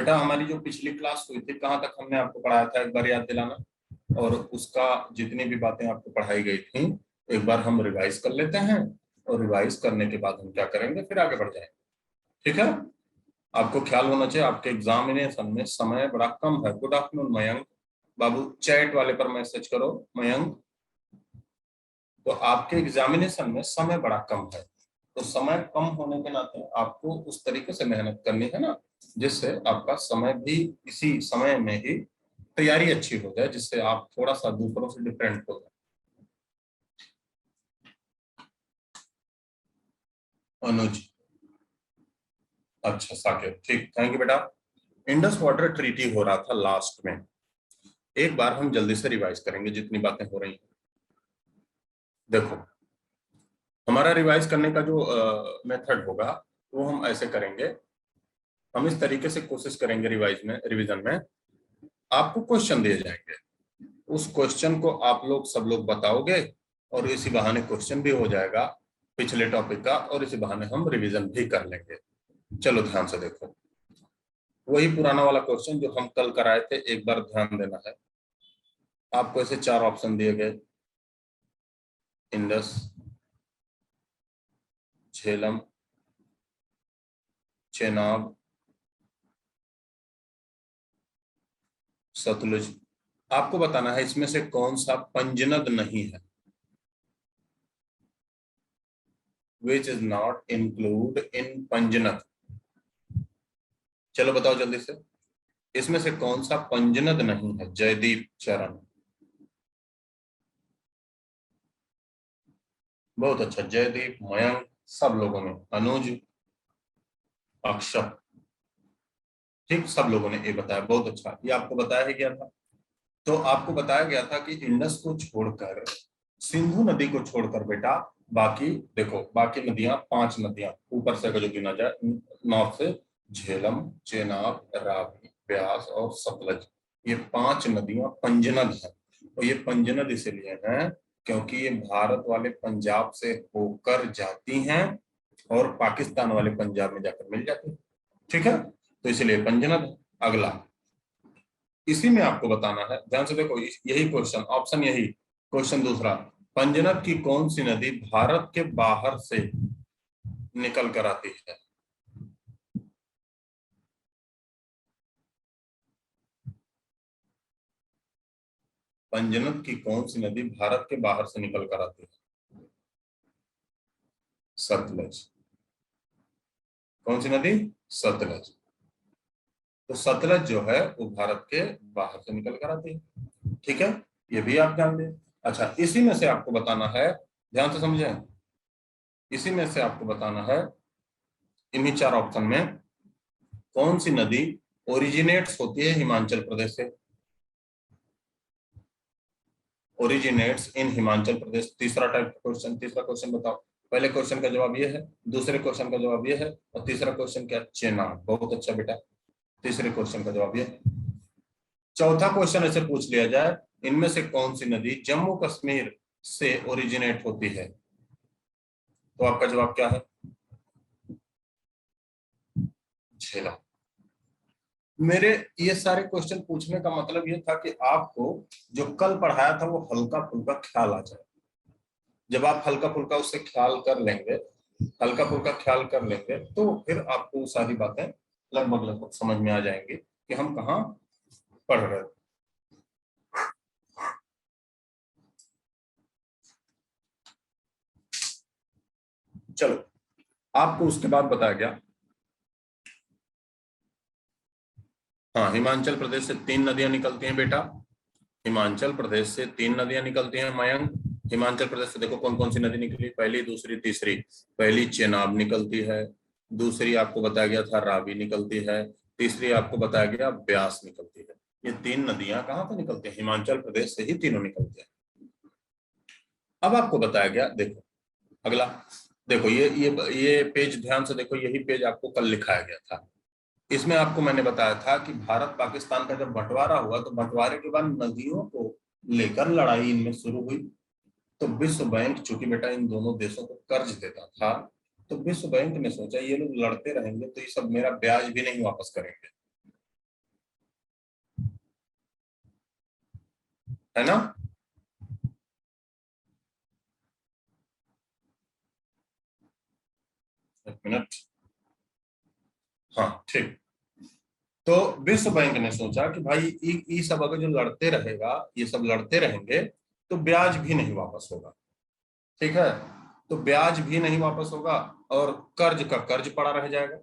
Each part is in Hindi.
बेटा हमारी जो पिछली क्लास हुई थी कहाँ तक हमने आपको पढ़ाया था, एक बार याद दिलाना। और उसका जितनी भी बातें आपको पढ़ाई गई थी एक बार हम रिवाइज कर लेते हैं, और रिवाइज करने के बाद हम क्या करेंगे, फिर आगे बढ़ जाएंगे। ठीक है। आपको ख्याल होना चाहिए आपके एग्जामिनेशन में समय बड़ा कम है। गुड आफ्टरनून मयंक बाबू, चैट वाले पर मैसेज करो मयंक। तो आपके एग्जामिनेशन में समय बड़ा कम है, तो समय कम होने के नाते आपको उस तरीके से मेहनत करनी है ना, जिससे आपका समय भी इसी समय में ही तैयारी अच्छी हो जाए, जिससे आप थोड़ा सा दूसरों से डिफरेंट हो जाए। अनुज, अच्छा साकेत, ठीक, थैंक यू बेटा। इंडस वाटर ट्रीटी हो रहा था लास्ट में, एक बार हम जल्दी से रिवाइज करेंगे जितनी बातें हो रही हैं। देखो हमारा रिवाइज करने का जो मेथड होगा वो हम ऐसे करेंगे। हम इस तरीके से कोशिश करेंगे रिवीजन में आपको क्वेश्चन दिए जाएंगे, उस क्वेश्चन को आप लोग सब लोग बताओगे, और इसी बहाने क्वेश्चन भी हो जाएगा पिछले टॉपिक का, और इसी बहाने हम रिवीजन भी कर लेंगे। चलो ध्यान से देखो, वही पुराना वाला क्वेश्चन जो हम कल कराए थे, एक बार ध्यान देना है। आपको ऐसे 4 ऑप्शन दिए गए, इंडस, झेलम, चेनाब, सतलुज। आपको बताना है इसमें से कौन सा पंजनद नहीं है, which is not include in Panjnad. चलो बताओ जल्दी से, इसमें से कौन सा पंजनद नहीं है। जयदीप, चरण, बहुत अच्छा, जयदीप, मयंक, सब लोगों ने, अनुज, अक्षर, ठीक, सब लोगों ने ये बताया, बहुत अच्छा। ये आपको बताया ही गया था। तो आपको बताया गया था कि इंडस को छोड़कर, सिंधु नदी को छोड़कर बेटा, बाकी देखो बाकी नदियां 5 नदियां ऊपर से अगर जो गिना जाए नॉर्थ से, झेलम, चेनाब, रावी, ब्यास और सतलज, ये 5 नदियां पंजनद हैं। और ये पंजनद इसलिए हैं क्योंकि ये भारत वाले पंजाब से होकर जाती हैं और पाकिस्तान वाले पंजाब में जाकर मिल जाती है। ठीक है, तो इसलिए पंजनद। अगला, इसी में आपको बताना है, ध्यान से देखो, यही क्वेश्चन, ऑप्शन यही, क्वेश्चन दूसरा, पंजनद की कौन सी नदी भारत के बाहर से निकल कर आती है। पंजनद की कौन सी नदी भारत के बाहर से निकल कर आती है। सतलज। कौन सी नदी, सतलज। तो सतलज जो है वो भारत के बाहर से निकल कर आती है। ठीक है, ये भी आप ध्यान दें। अच्छा, इसी में से आपको बताना है, ध्यान से समझें, इसी में से आपको बताना है, इन्हीं 4 ऑप्शन में कौन सी नदी ओरिजिनेट्स होती है हिमाचल प्रदेश से। ओरिजिनेट्स इन हिमाचल प्रदेश, तीसरा टाइप का क्वेश्चन, तीसरा क्वेश्चन बताओ। पहले क्वेश्चन का जवाब ये है, दूसरे क्वेश्चन का जवाब ये है, और तीसरा क्वेश्चन क्या, चेनाब। बहुत अच्छा बेटा, तीसरे क्वेश्चन का जवाब ये है। चौथा क्वेश्चन ऐसे पूछ लिया जाए, इनमें से कौन सी नदी जम्मू कश्मीर से ओरिजिनेट होती है, तो आपका जवाब क्या है, झेलम। मेरे ये सारे क्वेश्चन पूछने का मतलब ये था कि आपको जो कल पढ़ाया था वो हल्का फुल्का ख्याल आ जाए। जब आप हल्का फुल्का उससे ख्याल कर लेंगे, हल्का फुल्का ख्याल कर लेंगे, तो फिर आपको सारी बातें लगभग लगभग समझ में आ जाएंगी कि हम कहाँ पढ़ रहे हैं। चलो, आपको उसके बाद बताया गया, हाँ, हिमाचल प्रदेश से 3 नदियां निकलती हैं बेटा, हिमाचल प्रदेश से 3 नदियां निकलती हैं मयंक। हिमाचल प्रदेश से देखो कौन कौन सी नदी निकली, पहली, दूसरी, तीसरी। पहली चेनाब निकलती है, दूसरी आपको बताया गया था रावी निकलती है, तीसरी आपको बताया गया ब्यास निकलती है। ये 3 नदियां कहाँ से निकलती हैं, हिमाचल प्रदेश से ही तीनों निकलती हैं। अब आपको बताया गया, देखो अगला, देखो ये पेज ध्यान से देखो, यही पेज आपको कल लिखाया गया था। इसमें आपको मैंने बताया था कि भारत पाकिस्तान का जब बंटवारा हुआ तो बंटवारे के बाद नदियों को लेकर लड़ाई इनमें शुरू हुई। तो विश्व बैंक, चूंकि बेटा इन दोनों देशों को कर्ज देता था, तो विश्व बैंक ने सोचा ये लोग लड़ते रहेंगे तो ये सब मेरा ब्याज भी नहीं वापस करेंगे, है ना। एक मिनट, हाँ ठीक। तो विश्व बैंक ने सोचा कि भाई ये सब अगर जो लड़ते रहेगा, ये सब लड़ते रहेंगे तो ब्याज भी नहीं वापस होगा। ठीक है, तो ब्याज भी नहीं वापस होगा और कर्ज का कर्ज पड़ा रह जाएगा।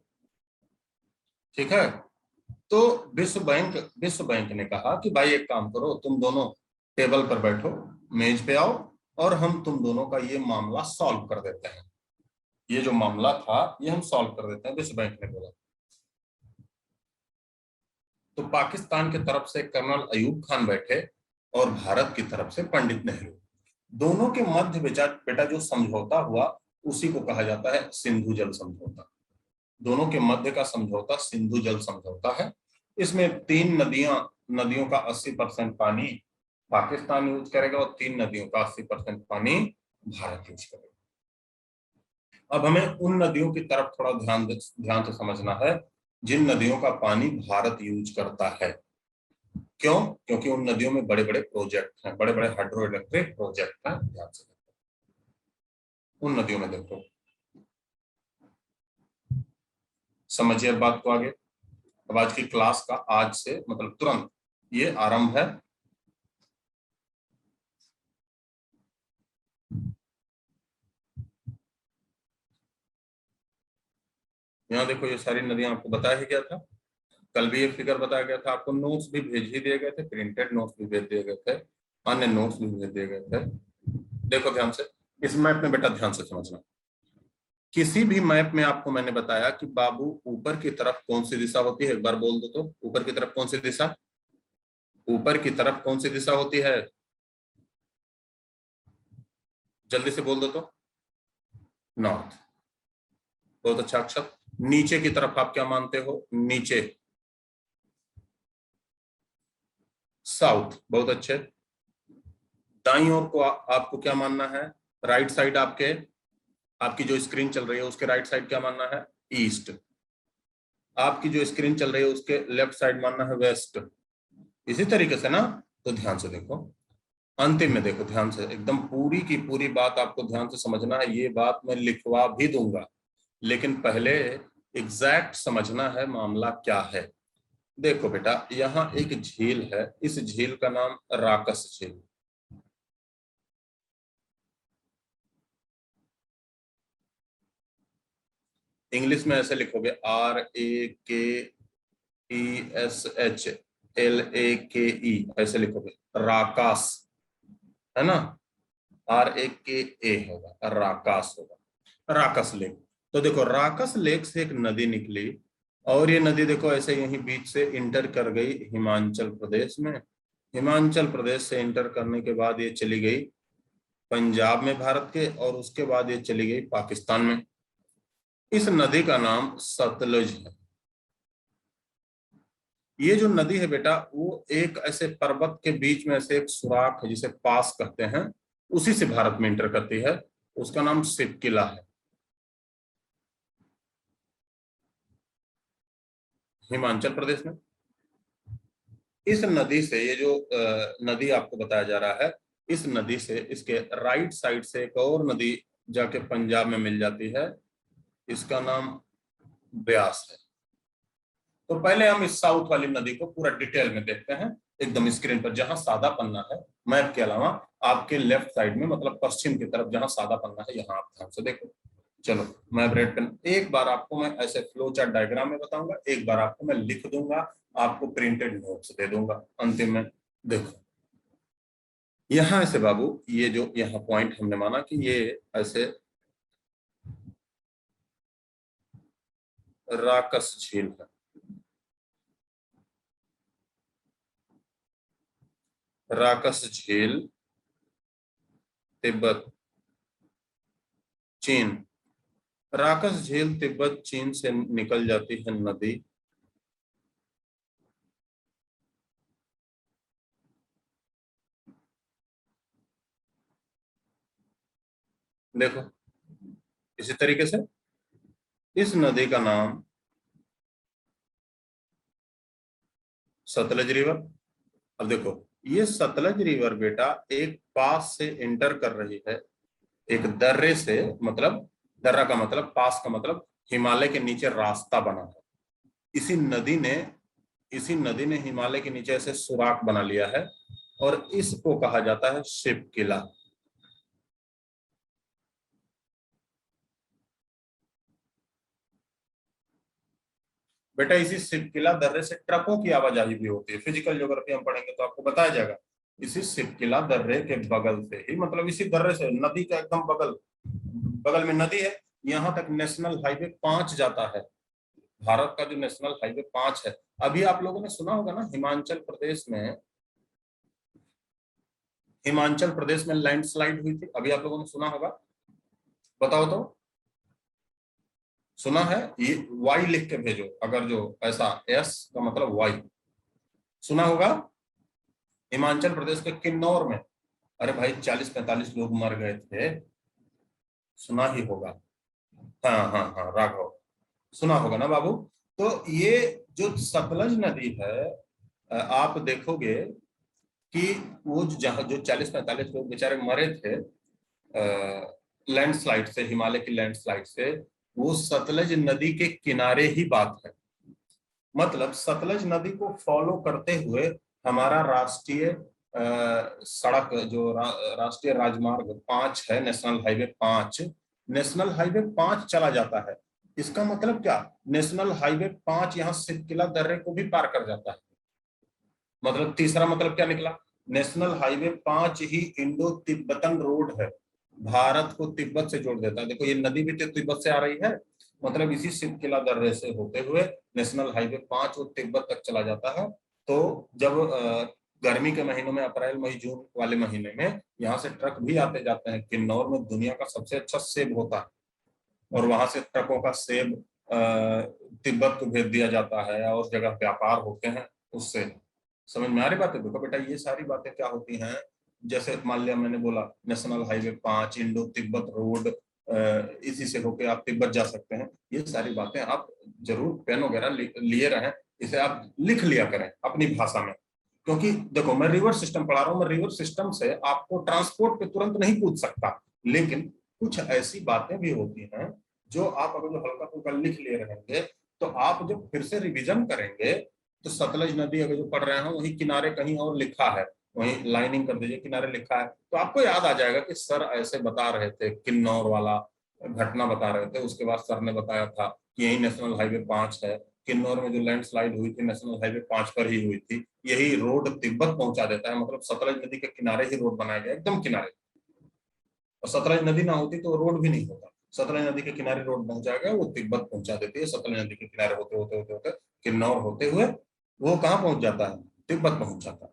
ठीक है, तो विश्व बैंक ने कहा कि भाई एक काम करो, तुम दोनों टेबल पर बैठो, मेज पे आओ, और हम तुम दोनों का ये मामला सॉल्व कर देते हैं। ये जो मामला था ये हम सॉल्व कर देते हैं, विश्व बैंक ने बोला। तो पाकिस्तान की तरफ से कर्नल अयूब खान बैठे और भारत की तरफ से पंडित नेहरू। दोनों के मध्य बेटा बेटा जो समझौता हुआ उसी को कहा जाता है सिंधु जल समझौता। दोनों के मध्य का समझौता सिंधु जल समझौता है। इसमें तीन नदियों का 80% पानी पाकिस्तान यूज करेगा और तीन नदियों का 80% पानी भारत यूज करेगा। अब हमें उन नदियों की तरफ थोड़ा ध्यान से समझना है जिन नदियों का पानी भारत यूज करता है। क्यों? क्योंकि उन नदियों में बड़े बड़े प्रोजेक्ट हैं, बड़े बड़े हाइड्रो इलेक्ट्रिक प्रोजेक्ट हैं। ध्यान से उन नदियों में देखो, समझिए बात को आगे। अब आज की क्लास का आज से मतलब तुरंत ये आरंभ है। यहाँ देखो, ये सारी नदियां आपको बताया ही गया था, कल भी ये फिगर बताया गया था, आपको नोट्स भी भेज ही दिए गए थे, प्रिंटेड नोट्स भी भेज दिए गए थे, अन्य नोट्स भी भेज दिए गए थे। देखो ध्यान से, इस मैप में बेटा ध्यान से समझना। किसी भी मैप में आपको मैंने बताया कि बाबू ऊपर की तरफ कौन सी दिशा होती है, एक बार बोल दो तो, ऊपर की तरफ कौन सी दिशा, ऊपर की तरफ कौन सी दिशा होती है, जल्दी से बोल दो तो। नॉर्थ। बहुत अच्छा अक्षर। नीचे की तरफ आप क्या मानते हो, नीचे साउथ। बहुत अच्छे। दाईं ओर को आपको क्या मानना है, राइट साइड आपके, आपकी जो स्क्रीन चल रही है उसके राइट साइड क्या मानना है, ईस्ट। आपकी जो स्क्रीन चल रही है उसके लेफ्ट साइड मानना है वेस्ट। इसी तरीके से ना। तो ध्यान से देखो, अंतिम में देखो ध्यान से, एकदम पूरी की पूरी बात आपको ध्यान से समझना है। ये बात मैं लिखवा भी दूंगा, लेकिन पहले एग्जैक्ट समझना है मामला क्या है। देखो बेटा, यहाँ एक झील है, इस झील का नाम राकस झील। इंग्लिश में ऐसे लिखोगे, RAKESHLAKE, ऐसे लिखोगे, राकास, है ना। RAKA होगा, राकास होगा, राकस लेक। तो देखो, राकस लेक से एक नदी निकली और ये नदी देखो ऐसे यहीं बीच से इंटर कर गई हिमाचल प्रदेश में। हिमाचल प्रदेश से इंटर करने के बाद ये चली गई पंजाब में भारत के, और उसके बाद ये चली गई पाकिस्तान में। इस नदी का नाम सतलुज है। ये जो नदी है बेटा, वो एक ऐसे पर्वत के बीच में ऐसे एक सुराख है जिसे पास कहते हैं, उसी से भारत में इंटर करती है। उसका नाम सिपकिला है, हिमाचल प्रदेश में। इस नदी से, ये जो नदी आपको बताया जा रहा है, इस नदी से इसके राइट साइड से एक और नदी जाके पंजाब में मिल जाती है, इसका नाम ब्यास है। तो पहले हम इस साउथ वाली नदी को पूरा डिटेल में देखते हैं, एकदम स्क्रीन पर जहां सादा पन्ना है, मैप के अलावा आपके लेफ्ट साइड में, मतलब पश्चिम की तरफ जहां सादा पन्ना है, यहाँ आप ध्यान से देखो। चलो, मैं रेड पेन, एक बार आपको मैं ऐसे फ्लो चार्ट डायग्राम में बताऊंगा, एक बार आपको मैं लिख दूंगा, आपको प्रिंटेड नोट्स दे दूंगा अंतिम में। देखो, यहाँ ऐसे बाबू, ये जो यहाँ पॉइंट हमने माना कि ये ऐसे राकस झील है। राकस झील, तिब्बत, चीन। राकस झील तिब्बत चीन से निकल जाती है नदी, देखो इसी तरीके से। इस नदी का नाम सतलज रिवर। अब देखो, ये सतलज रिवर बेटा एक पास से एंटर कर रही है, एक दर्रे से, मतलब दर्रा का मतलब पास का मतलब हिमालय के नीचे रास्ता बना है। इसी नदी ने इसी नदी ने हिमालय के नीचे ऐसे सुराख बना लिया है और इसको कहा जाता है शिव किला। बेटा इसी शिवकिला दर्रे से ट्रकों की आवाजाही भी होती है, फिजिकल ज्योग्राफी हम पढ़ेंगे तो आपको बताया जाएगा। इसी शिवकिला दर्रे के बगल से ही, मतलब इसी दर्रे से, नदी का एकदम बगल, बगल में नदी है, यहाँ तक नेशनल हाईवे 5 जाता है। भारत का जो नेशनल हाईवे 5 है, अभी आप लोगों ने सुना होगा ना, हिमाचल प्रदेश में लैंडस्लाइड हुई थी, अभी आप लोगों ने सुना होगा, बताओ तो। सुना है? ये वाई लिख के भेजो, अगर जो ऐसा एस का मतलब वाई, सुना होगा। हिमाचल प्रदेश के किन्नौर में, अरे भाई 40-45 लोग मर गए थे, सुना ही होगा। हाँ हाँ हाँ, राघव, सुना होगा ना बाबू। तो ये जो सतलज नदी है, आप देखोगे कि वो जहाँ जो 40-45 लोग बेचारे मरे थे लैंडस्लाइड से, हिमालय की लैंडस्लाइड से, वो सतलज नदी के किनारे ही बात है। मतलब सतलज नदी को फॉलो करते हुए हमारा राष्ट्रीय सड़क जो राष्ट्रीय राजमार्ग 5 है, नेशनल हाईवे 5 चला जाता है। इसका मतलब क्या, नेशनल हाईवे 5 यहाँ सिरकिला दर्रे को भी पार कर जाता है। मतलब तीसरा मतलब क्या निकला, नेशनल हाईवे 5 ही इंडो तिब्बतन रोड है, भारत को तिब्बत से जोड़ देता है। देखो ये नदी भी तो तिब्बत से आ रही है, मतलब इसी सिरकिला दर्रे से होते हुए नेशनल हाईवे 5 वो तिब्बत तक चला जाता है। तो जब गर्मी के महीनों में, अप्रैल मई जून वाले महीने में, यहाँ से ट्रक भी आते जाते हैं। किन्नौर में दुनिया का सबसे अच्छा सेब होता है, और वहां से ट्रकों का सेब तिब्बत को भेज दिया जाता है, और जगह व्यापार होते हैं उससे। समझ में आ रही बात है? देखो बेटा ये सारी बातें क्या होती हैं, जैसे मान लिया मैंने बोला national highway 5 Indo Tibet road, इसी से होके आप तिब्बत जा सकते हैं। ये सारी बातें आप जरूर पेन वगैरह लिए रहें, इसे आप लिख लिया करें अपनी भाषा में। क्योंकि देखो मैं रिवर सिस्टम पढ़ा रहा हूँ, मैं रिवर सिस्टम से आपको ट्रांसपोर्ट पे तुरंत नहीं पूछ सकता, लेकिन कुछ ऐसी बातें भी होती हैं जो आप अगर जो हल्का फुल्का लिख लिए रहेंगे, तो आप जब फिर से रिवीजन करेंगे, तो सतलज नदी अगर जो पढ़ रहे हो वही किनारे कहीं और लिखा है, वहीं लाइनिंग कर दीजिए, किनारे लिखा है, तो आपको याद आ जाएगा कि सर ऐसे बता रहे थे, किन्नौर वाला घटना बता रहे थे, उसके बाद सर ने बताया था कि यही नेशनल हाईवे 5 है। किन्नौर में जो लैंडस्लाइड हुई थी नेशनल हाईवे 5 पर ही हुई थी, यही रोड तिब्बत पहुंचा देता है। मतलब सतलज नदी के किनारे ही रोड बनाया गया, एकदम किनारे। और सतलज नदी ना होती तो रोड भी नहीं होता, सतलज नदी के किनारे रोड पहुंचा गया, वो तिब्बत पहुंचा देती है। सतलज नदी के किनारे होते होते होते होते किन्नौर होते हुए वो कहाँ पहुंच जाता है, तिब्बत पहुंच जाता है।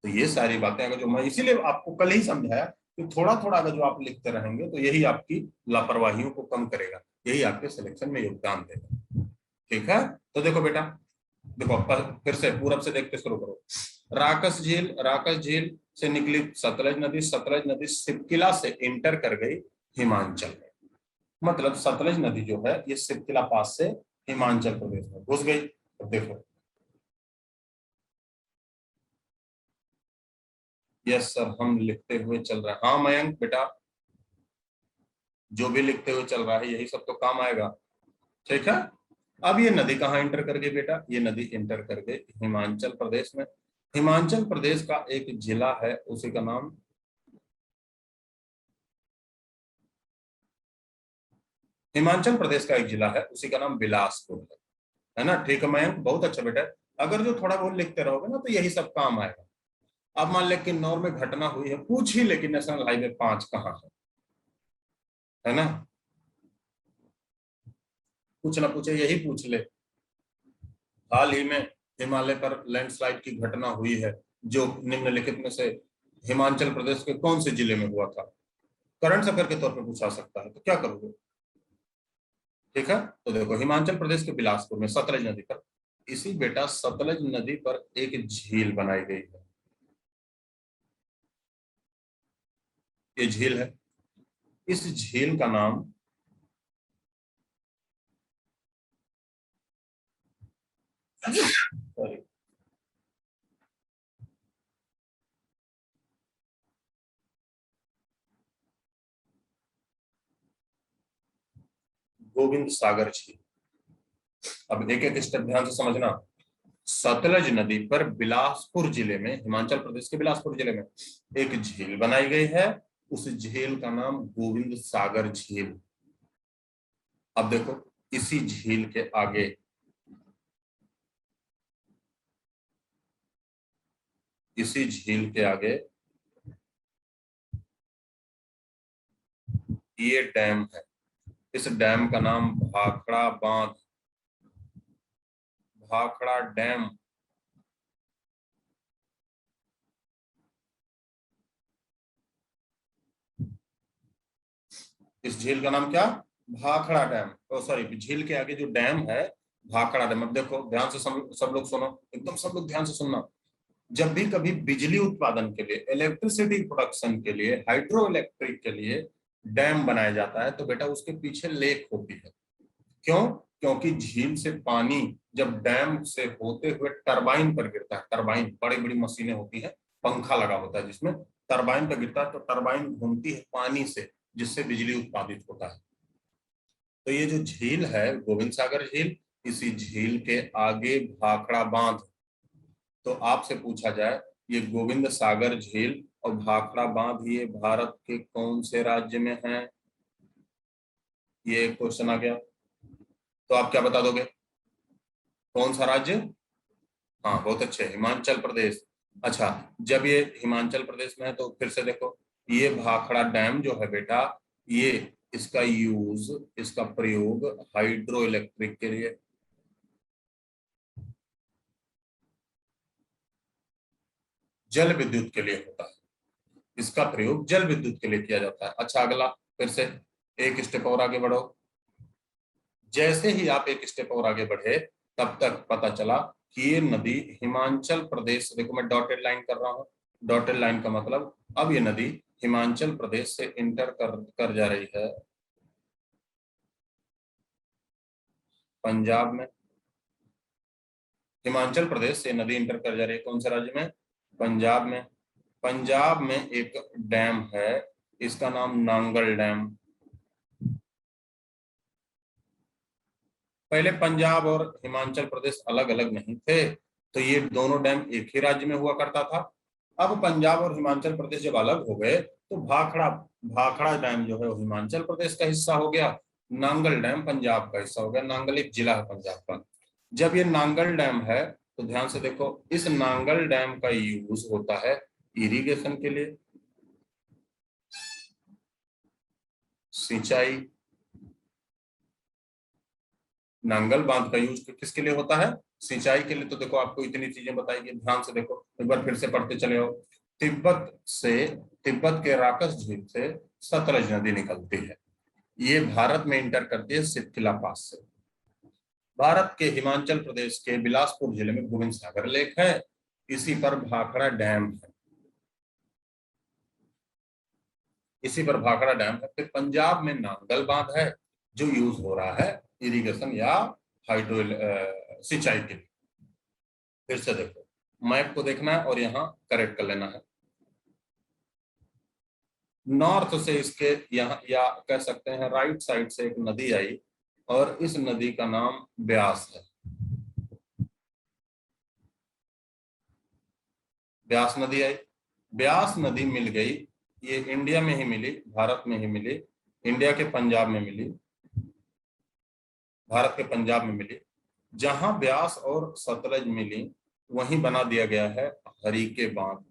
तो ये सारी बातें अगर जो मैं इसीलिए आपको कल ही समझाया कि थोड़ा थोड़ा अगर जो आप लिखते रहेंगे तो यही आपकी लापरवाहियों को कम करेगा, यही आपके सिलेक्शन में योगदान देगा। ठीक है? तो देखो बेटा, देखो फिर से पूरब से देखते शुरू करो। राकस झील से निकली सतलज नदी सिपकिला से इंटर कर गई हिमाचल में। मतलब सतलज नदी जो है ये सिपकिला पास से हिमाचल प्रदेश में घुस गई। अब देखो, यस सर हम लिखते हुए चल रहे हैं। हाँ मयंक बेटा, जो भी लिखते हुए चल रहा है यही सब तो काम आएगा। ठीक है? अब ये नदी कहाँ इंटर कर गई बेटा, ये नदी इंटर कर गई हिमाचल प्रदेश में। हिमाचल प्रदेश का एक जिला है, उसी का नाम, हिमाचल प्रदेश का एक जिला है उसी का नाम बिलासपुर है ना? ठीक है मयंक, बहुत अच्छा बेटा। अगर जो थोड़ा बहुत लिखते रहोगे ना तो यही सब काम आएगा। अब मान ले किन्नौर में घटना हुई है, पूछ ही लेकिन नेशनल हाईवे 5 कहाँ है ना? कुछ ना पूछे, यही पूछ ले। हाल ही में हिमालय पर लैंडस्लाइड की घटना हुई है, जो निम्नलिखित में से हिमाचल प्रदेश के कौन से जिले में हुआ था? करंट अफेयर के तौर पर पूछा सकता है, तो क्या करोगे? ठीक है, तो देखो हिमाचल प्रदेश के बिलासपुर में सतलज नदी पर, इसी बेटा सतलज नदी पर एक झील बनाई गई है। ये झील है, इस झील का नाम, सॉरी, गोविंद सागर झील। अब एक एक स्टेप ध्यान से समझना। सतलज नदी पर बिलासपुर जिले में, हिमाचल प्रदेश के बिलासपुर जिले में एक झील बनाई गई है। उस झील का नाम गोविंद सागर झील। अब देखो, इसी झील के आगे, इसी झील के आगे ये डैम है। इस डैम का नाम भाखड़ा बांध, भाखड़ा डैम। इस झील का नाम क्या? भाखड़ा डैम। ओ सॉरी, झील के आगे जो डैम है भाखड़ा डैम। अब देखो ध्यान से सब लोग सुनो, एकदम सब लोग ध्यान से सुनना। जब भी कभी बिजली उत्पादन के लिए, इलेक्ट्रिसिटी प्रोडक्शन के लिए, हाइड्रो इलेक्ट्रिक के लिए डैम बनाया जाता है तो बेटा उसके पीछे लेक होती है। क्यों? क्योंकि झील से पानी जब डैम से होते हुए टरबाइन पर गिरता है, टरबाइन बड़ी बड़ी मशीनें होती हैं, पंखा लगा होता है जिसमें टरबाइन पर गिरता है, तो टरबाइन घूमती है पानी से, जिससे बिजली उत्पादित होता है। तो ये जो झील है गोविंद सागर झील, इसी झील के आगे भाखड़ा बांध। तो आपसे पूछा जाए ये गोविंद सागर झील और भाखड़ा बांध ये भारत के कौन से राज्य में है, ये क्वेश्चन आ गया। तो आप क्या बता दोगे? कौन सा राज्य? हाँ बहुत अच्छे, हिमाचल प्रदेश। अच्छा, जब ये हिमाचल प्रदेश में है तो फिर से देखो, ये भाखड़ा डैम जो है बेटा, ये इसका यूज, इसका प्रयोग हाइड्रो इलेक्ट्रिक के लिए, जल विद्युत के लिए होता है। इसका प्रयोग जल विद्युत के लिए किया जाता है। अच्छा अगला, फिर से एक स्टेप और आगे बढ़ो। जैसे ही आप एक स्टेप और आगे बढ़े तब तक पता चला कि ये नदी हिमाचल प्रदेश, देखो मैं डॉटेड लाइन कर रहा हूँ, डॉटेड लाइन का मतलब अब ये नदी हिमाचल प्रदेश से इंटर कर जा रही है पंजाब में। हिमाचल प्रदेश से नदी इंटर कर जा रही है कौन से राज्य में? पंजाब में। पंजाब में एक डैम है, इसका नाम नांगल डैम। पहले पंजाब और हिमाचल प्रदेश अलग अलग नहीं थे, तो ये दोनों डैम एक ही राज्य में हुआ करता था। अब पंजाब और हिमाचल प्रदेश जब अलग हो गए तो भाखड़ा, भाखड़ा डैम जो है वो हिमाचल प्रदेश का हिस्सा हो गया, नांगल डैम पंजाब का हिस्सा हो गया। नांगल एक जिला है पंजाब का। जब ये नांगल डैम है तो ध्यान से देखो, इस नांगल डैम का यूज होता है इरिगेशन के लिए, सिंचाई। नांगल बांध का यूज किसके लिए होता है? सिंचाई के लिए। तो देखो आपको इतनी चीजें बताई गई, ध्यान से देखो एक बार फिर से पढ़ते चले हो। तिब्बत से, तिब्बत के राकस झील से सतलज नदी निकलती है, ये भारत में इंटर करती है सितकिला पास से। भारत के हिमाचल प्रदेश के बिलासपुर जिले में गोविंद सागर लेक है, इसी पर भाखड़ा डैम है, इसी पर भाखड़ा डैम है। फिर पंजाब में नांगल बांध है जो यूज हो रहा है इरिगेशन या हाइड्रो सिंचाई के लिए। फिर से देखो, मैप को देखना है और यहाँ करेक्ट कर लेना है। नॉर्थ से इसके यहाँ, या कह सकते हैं राइट साइड से एक नदी आई और इस नदी का नाम ब्यास है। ब्यास नदी आई, ब्यास नदी मिल गई, ये इंडिया में ही मिली, भारत में ही मिली, इंडिया के पंजाब में मिली, भारत के पंजाब में मिली। जहां ब्यास और सतलज मिली वहीं बना दिया गया है हरीके बांध।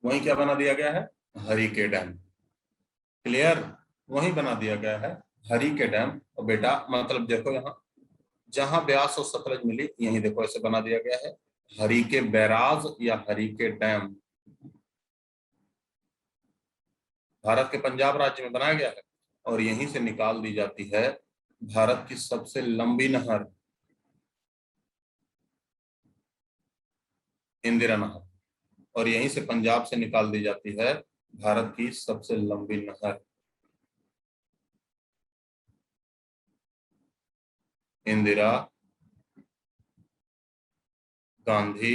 वहीं क्या बना दिया गया है? हरीके डैम। क्लियर? वहीं बना दिया गया है हरीके डैम। और बेटा मतलब देखो यहाँ, जहां ब्यास और सतलज मिली यहीं देखो ऐसे बना दिया गया है हरीके बैराज या हरीके डैम। भारत के पंजाब राज्य में बनाया गया है और यहीं से निकाल दी जाती है भारत की सबसे लंबी नहर, इंदिरा नहर। और यहीं से पंजाब से निकाल दी जाती है भारत की सबसे लंबी नहर, इंदिरा गांधी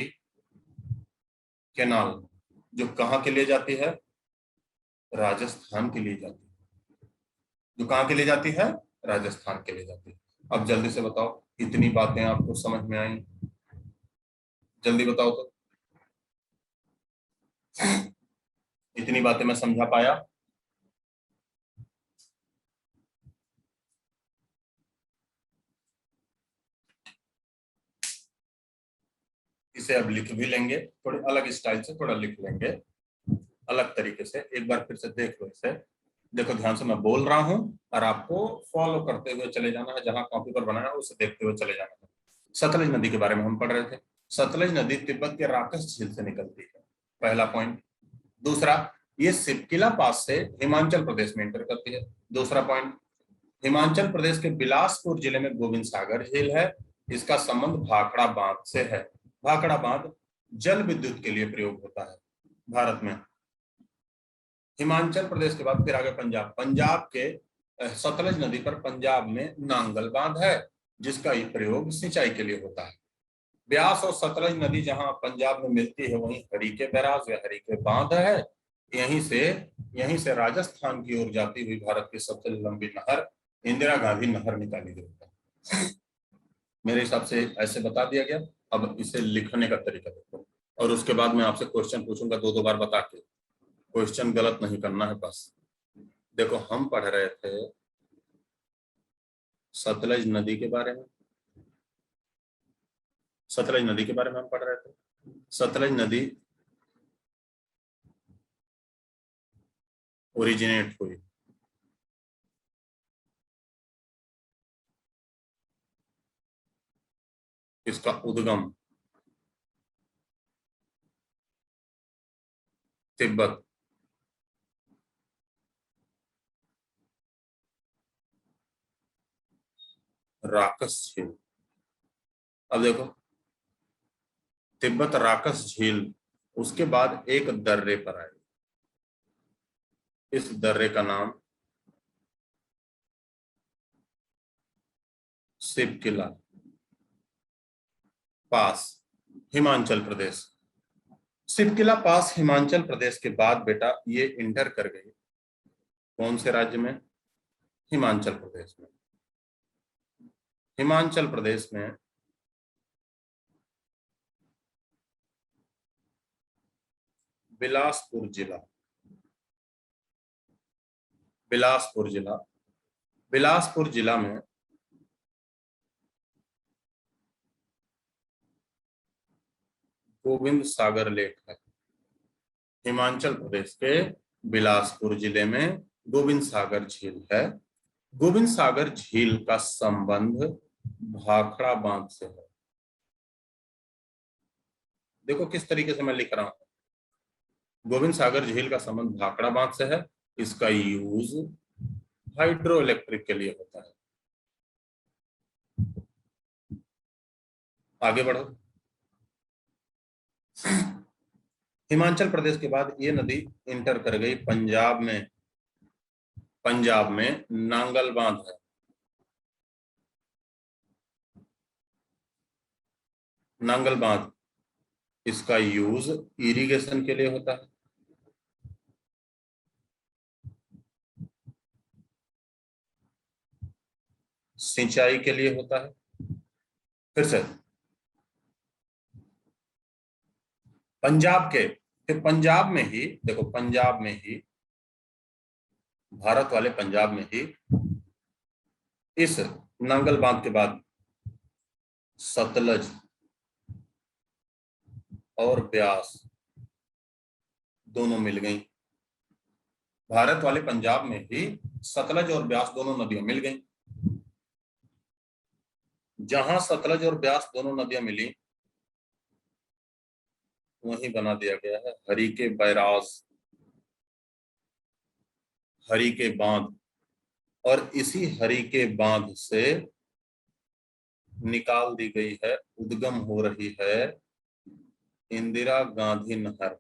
कैनाल। जो कहाँ के लिए जाती है? राजस्थान के लिए जाती है। जो कहाँ के लिए जाती है? राजस्थान के लिए जाती है। अब जल्दी से बताओ, कितनी बातें आपको समझ में आई? जल्दी बताओ तो। इतनी बातें मैं समझा पाया? इसे अब लिख भी लेंगे, थोड़े अलग स्टाइल से थोड़ा लिख लेंगे, अलग तरीके से। एक बार फिर से देख लो इसे। देखो ध्यान से, मैं बोल रहा हूं और आपको फॉलो करते हुए चले जाना है, जहां कॉपी पर बनाया है उसे देखते हुए चले जाना है। सतलज नदी के बारे में हम पढ़ रहे थे। सतलज नदी तिब्बत के राकस झील से निकलती है, पहला पॉइंट। दूसरा, ये सिपकिला पास से हिमाचल प्रदेश में इंटर करती है, दूसरा पॉइंट। हिमाचल प्रदेश के बिलासपुर जिले में गोविंद सागर झील है, इसका संबंध भाखड़ा बांध से है। भाखड़ा बांध जल विद्युत के लिए प्रयोग होता है भारत में। हिमाचल प्रदेश के बाद फिर आगे पंजाब। पंजाब के सतलज नदी पर पंजाब में नांगल बांध है, जिसका प्रयोग सिंचाई के लिए होता है। ब्यास और सतलज नदी जहां पंजाब में मिलती है, वहीं हरीके बैराज या हरीके बांध है। यहीं से राजस्थान की ओर जाती हुई भारत की सबसे लंबी नहर इंदिरा गांधी नहर निकाली गई है। मेरे हिसाब से ऐसे बता दिया गया। अब इसे लिखने का तरीका देखो, और उसके बाद मैं आपसे क्वेश्चन पूछूंगा दो दो बार बता के। क्वेश्चन गलत नहीं करना है बस। देखो, हम पढ़ रहे थे सतलज नदी के बारे में। सतलज नदी के बारे में हम पढ़ रहे थे। सतलज नदी ओरिजिनेट हुई इसका उद्गम तिब्बत, राकस झील। अब देखो, तिब्बत राकस झील, उसके बाद एक दर्रे पर आए। इस दर्रे का नाम सिपकिला पास, हिमाचल प्रदेश। सिपकिला पास हिमाचल प्रदेश के बाद बेटा ये इंटर कर गई कौन से राज्य में? हिमाचल प्रदेश में। हिमाचल प्रदेश में बिलासपुर जिला, बिलासपुर जिला, बिलासपुर जिला में गोविंद सागर लेक है। हिमाचल प्रदेश के बिलासपुर जिले में गोविंद सागर झील है। गोविंद सागर झील का संबंध भाखड़ा बांध से है। देखो किस तरीके से मैं लिख रहा हूं। गोविंद सागर झील का संबंध भाखड़ा बांध से है। इसका यूज हाइड्रो इलेक्ट्रिक के लिए होता है। आगे बढ़ो। हिमाचल प्रदेश के बाद ये नदी इंटर कर गई पंजाब में। पंजाब में नांगल बांध है। नांगल बांध, इसका यूज इरिगेशन के लिए होता है। सिंचाई के लिए होता है। फिर से, पंजाब के, फिर पंजाब में ही देखो, पंजाब में ही, भारत वाले पंजाब में ही इस नांगल बांध के बाद सतलज और ब्यास दोनों मिल गई। भारत वाले पंजाब में ही सतलज और ब्यास दोनों नदियां मिल गई। जहां सतलज और ब्यास दोनों नदियां मिली, वहीं बना दिया गया है हरीके बैराज, हरीके बांध। और इसी हरीके बांध से निकाल दी गई है, उद्गम हो रही है इंदिरा गांधी नहर।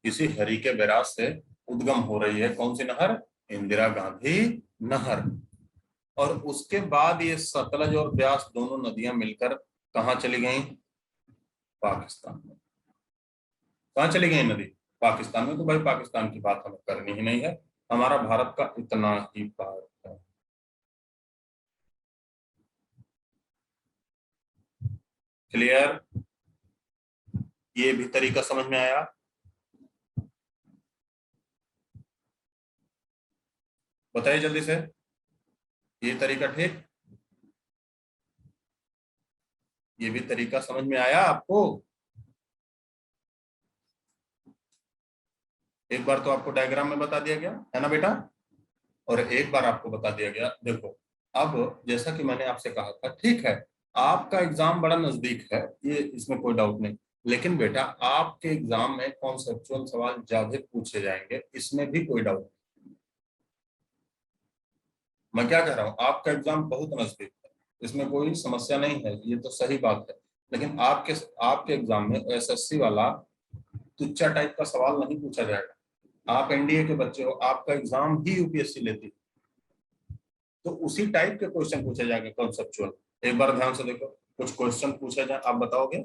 इसी हरीके बैराज से उद्गम हो रही है कौन सी नहर? इंदिरा गांधी नहर। और उसके बाद ये सतलज और ब्यास दोनों नदियां मिलकर कहाँ चली गई? पाकिस्तान में। कहाँ चली गई नदी? पाकिस्तान में। तो भाई पाकिस्तान की बात हमें करनी ही नहीं है, हमारा भारत का इतना ही पार है। क्लियर? ये भी तरीका समझ में आया? बताइए जल्दी से, ये तरीका ठीक? ये भी तरीका समझ में आया आपको? एक बार तो आपको डायग्राम में बता दिया गया है ना बेटा, और एक बार आपको बता दिया गया। देखो, अब जैसा कि मैंने आपसे कहा था, ठीक है, आपका एग्जाम बड़ा नजदीक है, ये इसमें कोई डाउट नहीं, लेकिन बेटा आपके एग्जाम में कॉन्सेप्चुअल सवाल ज्यादा पूछे जाएंगे, इसमें भी कोई डाउट नहीं। मैं क्या कह रहा हूँ, आपका एग्जाम बहुत नजदीक है, इसमें कोई समस्या नहीं है, ये तो सही बात है, लेकिन आपके आपके एग्जाम में एसएससी वाला तुच्चा टाइप का सवाल नहीं पूछा जाएगा। आप एनडीए के बच्चे हो, आपका एग्जाम ही यूपीएससी लेती है, तो उसी टाइप के क्वेश्चन पूछे जाएंगे कॉन्सेप्चुअल। एक बार ध्यान से देखो, कुछ क्वेश्चन पूछे जाए, आप बताओगे?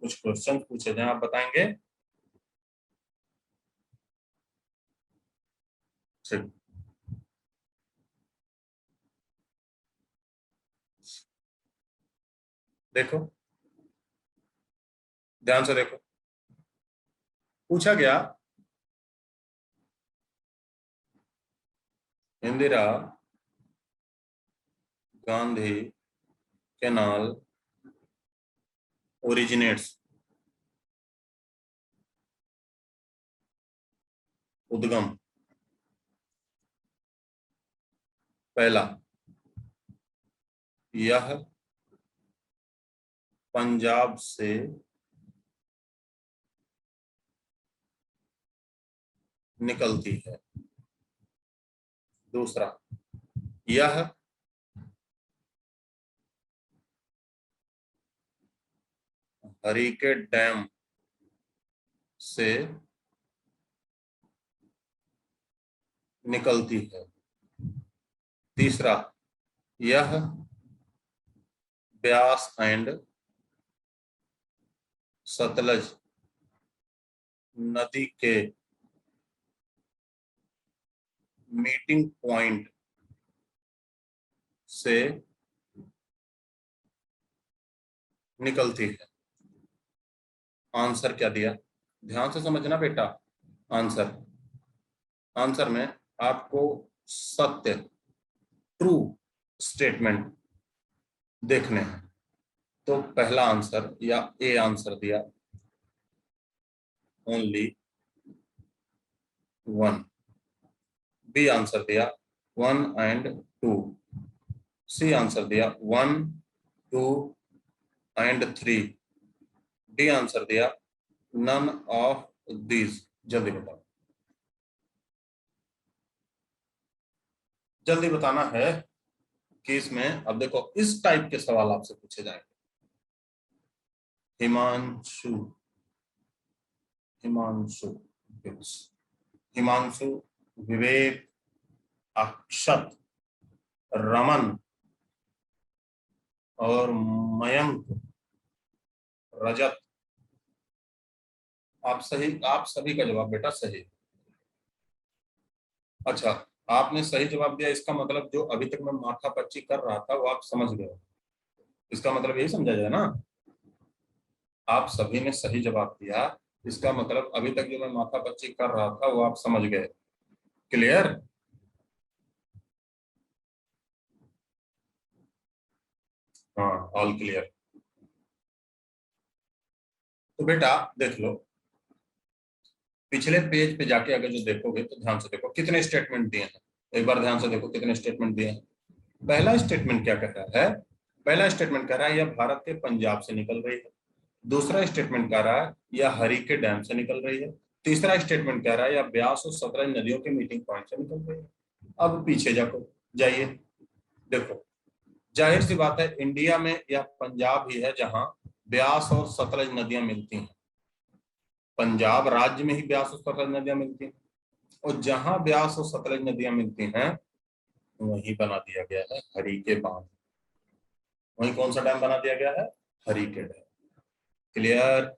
कुछ क्वेश्चन पूछे जाए, आप बताएंगे? ठीक। देखो, ध्यान से देखो, पूछा गया, इंदिरा गांधी कैनाल ओरिजिनेट्स, उद्गम, पहला, यह पंजाब से निकलती है। दूसरा, यह हरीके डैम से निकलती है। तीसरा, यह ब्यास एंड सतलज नदी के मीटिंग पॉइंट से निकलती है। आंसर क्या दिया? ध्यान से समझना बेटा। आंसर, आंसर में आपको सत्य, ट्रू स्टेटमेंट देखने हैं। तो पहला आंसर या ए आंसर दिया, ओनली वन। बी आंसर दिया 1 and 2। सी आंसर दिया 1, 2 and 3। डी आंसर दिया नन ऑफ दीज। जल्दी बताओ, जल्दी बताना है कि इसमें, अब देखो इस टाइप के सवाल आपसे पूछे जाएंगे। हिमांशु, हिमांशु, हिमांशु, विवेक, अक्षत, रमन और मयंक, रजत। आप सही, आप सभी का जवाब बेटा सही। अच्छा, आपने सही जवाब दिया, इसका मतलब जो अभी तक मैं माथापच्ची कर रहा था वो आप समझ गए, इसका मतलब यही समझा जाए ना? आप सभी ने सही जवाब दिया, इसका मतलब अभी तक जो मैं माथापच्ची कर रहा था वो आप समझ गए। क्लियर? हाँ, ऑल क्लियर। तो बेटा देख लो, पिछले पेज पे जाके अगर जो देखोगे तो ध्यान से देखो कितने स्टेटमेंट दिए हैं। एक बार ध्यान से देखो कितने स्टेटमेंट दिए हैं। पहला स्टेटमेंट क्या कह रहा है? पहला स्टेटमेंट कह रहा है यह भारत के पंजाब से निकल रही है। दूसरा स्टेटमेंट कह रहा है यह हरीके डैम से निकल रही है। तीसरा स्टेटमेंट कह रहा है यह ब्यास और सतलज नदियों के मीटिंग पॉइंट से निकल रही है। अब पीछे जाको, जाइए, देखो, जाहिर सी बात है इंडिया में यह पंजाब ही है जहां ब्यास और सतलज नदियां मिलती हैं। पंजाब राज्य में ही ब्यास और सतलज नदियां मिलती हैं। और जहां ब्यास और सतलज नदियां मिलती हैं वहीं बना दिया गया है हरिके बांध। वहीं कौन सा डैम बना दिया गया है? हरिके डैम। क्लियर?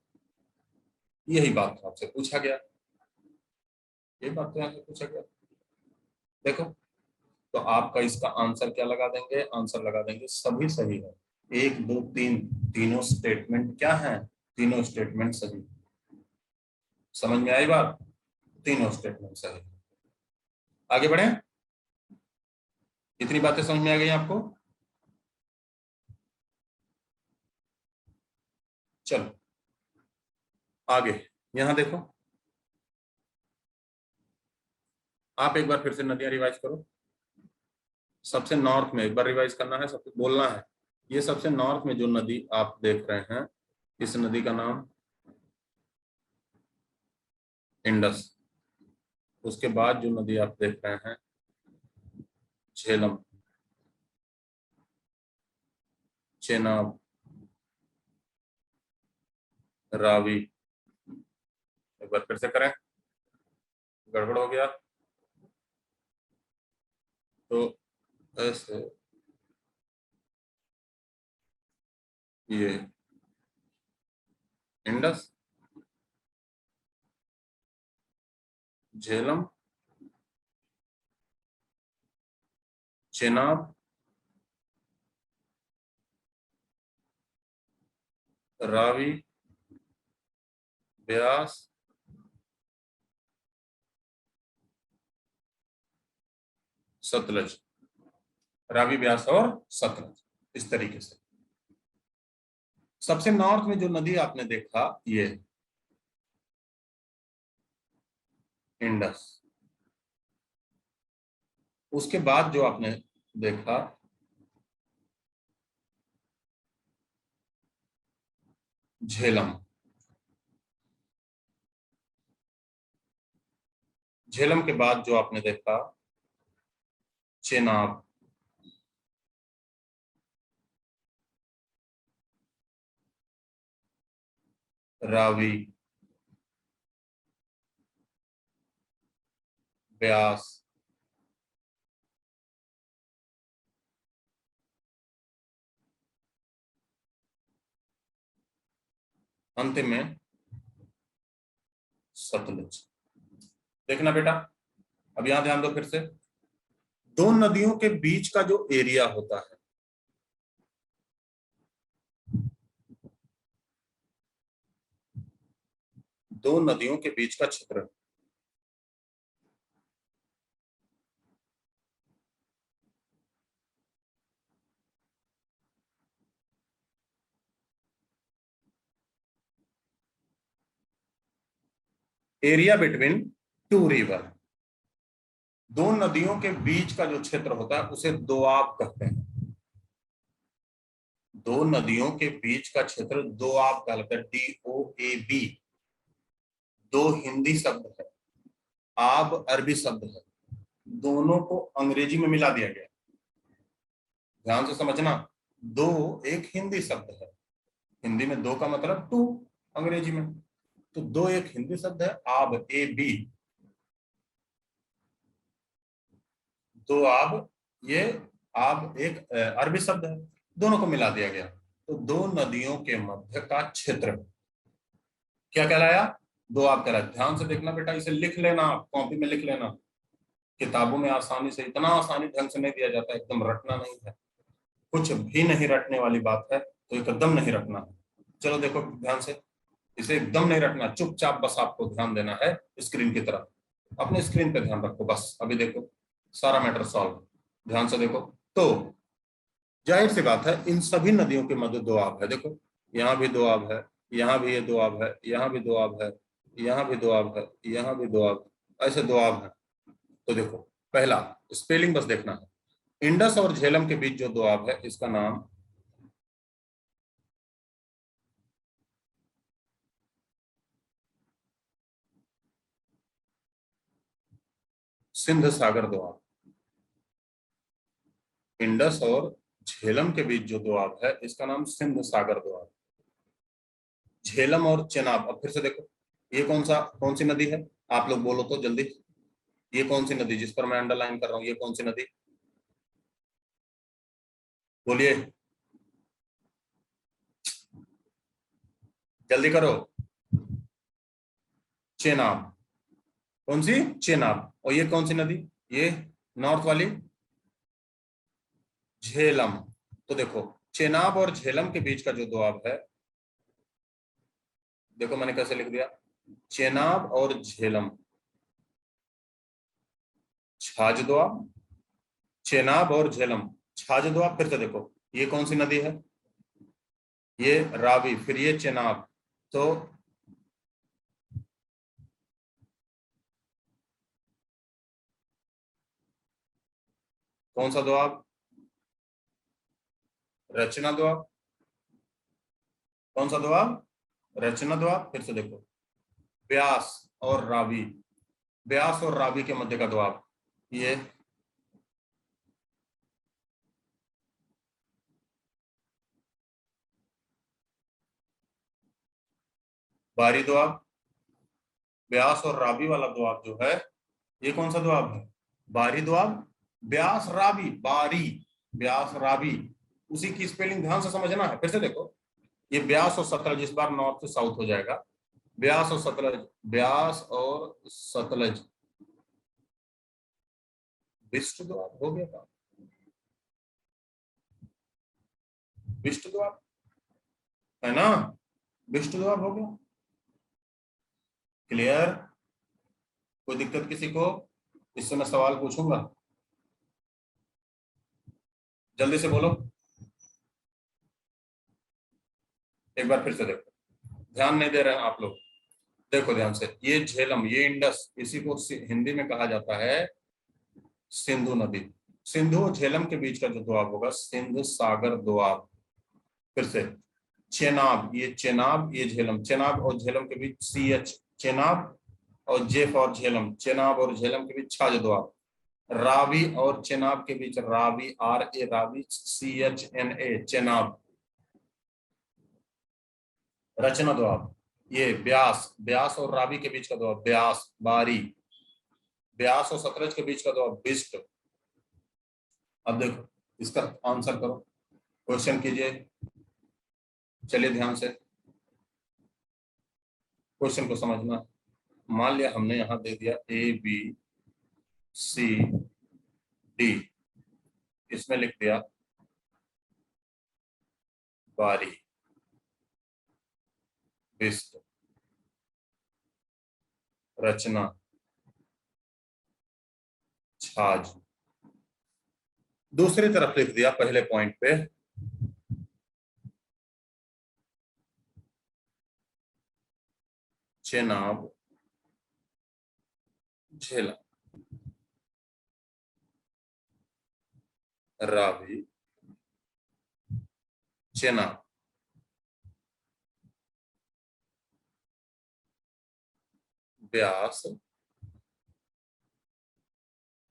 यही बात तो आपसे पूछा गया, यही बात तो यहाँ से पूछा गया। देखो, तो आपका इसका आंसर क्या लगा देंगे? आंसर लगा देंगे सभी सही है। एक दो तीन, तीनों स्टेटमेंट क्या है? तीनों स्टेटमेंट सही। समझ में आई बात? तीनों स्टेटमेंट सही। आगे बढ़े। कितनी बातें समझ में आ गई आपको? चलो आगे, यहां देखो, आप एक बार फिर से नदियां रिवाइज करो। सबसे नॉर्थ में एक बार रिवाइज करना है, सबको बोलना है। ये सबसे नॉर्थ में जो नदी आप देख रहे हैं, इस नदी का नाम इंडस। उसके बाद जो नदी आप देख रहे हैं, झेलम, चेनाब, रावी। एक बार फिर से करें, गड़बड़ हो गया तो ऐसे, ये इंडस, झेलम, चेनाब, रावी, ब्यास, सतलज। रावी, ब्यास और सतलज, इस तरीके से। सबसे नॉर्थ में जो नदी आपने देखा ये इंडस। उसके बाद जो आपने देखा झेलम। झेलम के बाद जो आपने देखा चेनाब। रावी, ब्यास, अंतिम में सतलज। देखना बेटा, अब यहां ध्यान दो फिर से। दो नदियों के बीच का जो एरिया होता है, दो नदियों के बीच का क्षेत्र, एरिया बिटवीन टू रिवर, दो नदियों के बीच का जो क्षेत्र होता है उसे दोआब कहते हैं। दो नदियों के बीच का क्षेत्र दोआब कहलाता है, DOAB। दो हिंदी शब्द है, आब अरबी शब्द है, दोनों को अंग्रेजी में मिला दिया गया। ध्यान से समझना, दो एक हिंदी शब्द है, हिंदी में दो का मतलब टू, अंग्रेजी में तो दो एक हिंदी शब्द है, आब, AB। दो आब, ये आब एक अरबी शब्द है, दोनों को मिला दिया गया। तो दो नदियों के मध्य का क्षेत्र क्या कहलाया? दो आब कहलाया। ध्यान से देखना बेटा, इसे लिख लेना, कॉपी में लिख लेना। किताबों में आसानी से, इतना आसानी ढंग से नहीं दिया जाता, एकदम रटना नहीं है, कुछ भी नहीं रटने वाली बात है, तो एकदम नहीं रटना है। चलो देखो ध्यान से, इसे एकदम नहीं रटना, चुपचाप बस आपको ध्यान देना है स्क्रीन की तरफ। अपने स्क्रीन पे ध्यान रखो बस। अभी देखो, सारा मैटर सॉल्व। ध्यान से देखो, तो जाहिर सी बात है इन सभी नदियों के मध्य दो आब है। देखो, यहाँ भी दो आब है, यहाँ भी ये दो आब है, यहाँ भी दो आब है, यहाँ भी दो आब है, यहाँ भी दो आब, ऐसे दो आब है। तो देखो, पहला स्पेलिंग बस देखना है। इंडस और झेलम के बीच जो दो आब है, इसका नाम सिंध सागर दोआब। इंडस और झेलम के बीच जो दोआब है, इसका नाम सिंध सागर दोआब। झेलम और चेनाब, अब फिर से देखो, ये कौन सी नदी है? आप लोग बोलो तो जल्दी। ये कौन सी नदी जिस पर मैं अंडरलाइन कर रहा हूं, ये कौन सी नदी? बोलिए, जल्दी करो। चेनाब। कौन सी? चेनाब। और ये कौन सी नदी? ये नॉर्थ वाली झेलम। तो देखो, चेनाब और झेलम के बीच का जो दोआब है, देखो मैंने कैसे लिख दिया, चेनाब और झेलम, छाछ दोआब। चेनाब और झेलम, छाछ दोआब। फिर से देखो, ये कौन सी नदी है? ये रावी, फिर ये चेनाब। तो कौन सा दोआब? रचना दोआब। कौन सा दोआब? रचना दोआब। फिर से देखो, ब्यास और रावी, ब्यास और रावी के मध्य का दोआब, ये बारी दोआब। ब्यास और रावी वाला दोआब जो है, ये कौन सा दोआब है? बारी दोआब। ब्यास रावी, बारी, ब्यास रावी, उसी की स्पेलिंग ध्यान से समझना है। फिर से देखो, ये ब्यास और सतलज, इस बार नॉर्थ से साउथ हो जाएगा। ब्यास और सतलज, ब्यास और सतलज, विष्णु दोआब हो गया था। विष्णु दोआब है ना, विष्णु दोआब हो गया। क्लियर? कोई दिक्कत किसी को? इससे मैं सवाल पूछूंगा, जल्दी से बोलो। एक बार फिर से देखो, ध्यान नहीं दे रहे हैं आप लोग। देखो ध्यान से, ये झेलम, ये इंडस, इसी को हिंदी में कहा जाता है सिंधु नदी। सिंधु और झेलम के बीच का जो दोआब होगा, सिंधु सागर दोआब। फिर से, चेनाब, ये चेनाब, ये झेलम, चेनाब और झेलम के बीच सी एच, चेनाब। और जे फॉर झेलम, चेनाब और झेलम के बीच छाछ दोआब। रावी और चेनाब के बीच Ravi, R A Ravi, C H N A Chenab, Rachna Doab. ये ब्यास, ब्यास और रावी के बीच का दोआब, ब्यास बारी। ब्यास और सतलज के बीच का दोआब, बिस्ट। अब देखो, इसका आंसर करो, क्वेश्चन कीजिए। चलिए ध्यान से क्वेश्चन को समझना। मान लिया हमने यहां दे दिया ए बी सी डी, इसमें लिख दिया बारी, बिस्ट, रचना, छाछ। दूसरी तरफ लिख दिया पहले पॉइंट पे Chenab, Jhelum, Ravi, Chenab, Beas,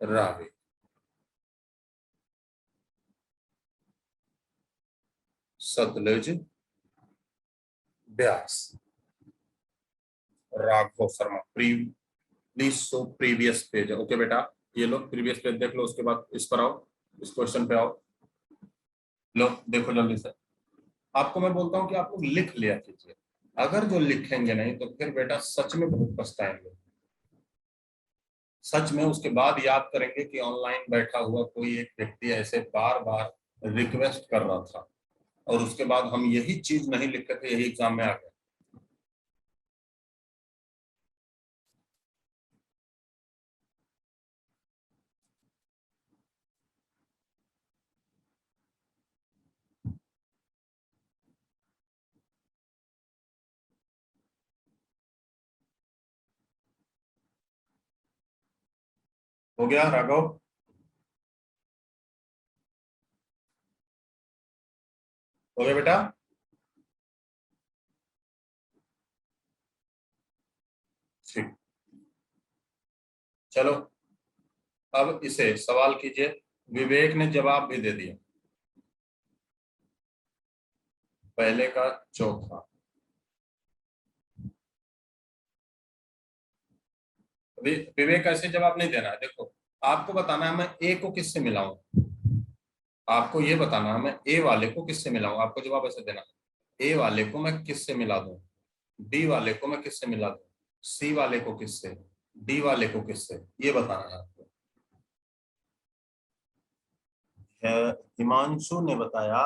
Ravi, Sutlej, Beas. Raghav Sharma, please show previous page. Okay बेटा, ये लो प्रीवियस पेज देख लो, उसके बाद इस पर आओ, इस क्वेश्चन पे आओ। लो देखो जल्दी से। आपको मैं बोलता हूँ कि आप लोग लिख लिया कीजिए, अगर जो लिखेंगे नहीं तो फिर बेटा सच में बहुत पछताएंगे। सच में उसके बाद याद करेंगे कि ऑनलाइन बैठा हुआ कोई एक व्यक्ति ऐसे बार बार रिक्वेस्ट कर रहा था, और उसके बाद हम यही चीज नहीं लिख के थे, यही एग्जाम में आ गया। हो गया राघव? हो गया बेटा? ठीक, चलो अब इसे सवाल कीजिए। विवेक ने जवाब भी दे दिया, पहले का चौथा। विवेक ऐसे जवाब नहीं देना है। देखो आपको बताना है मैं ए को किससे मिलाऊं, आपको ये बताना है मैं ए वाले को किससे मिलाऊं। आपको जवाब ऐसे देना है ए वाले को मैं किससे मिला दूं, बी वाले को मैं किससे मिला दूं, सी वाले को किससे, डी वाले को किससे, ये बताना है आपको। हिमांशु ने बताया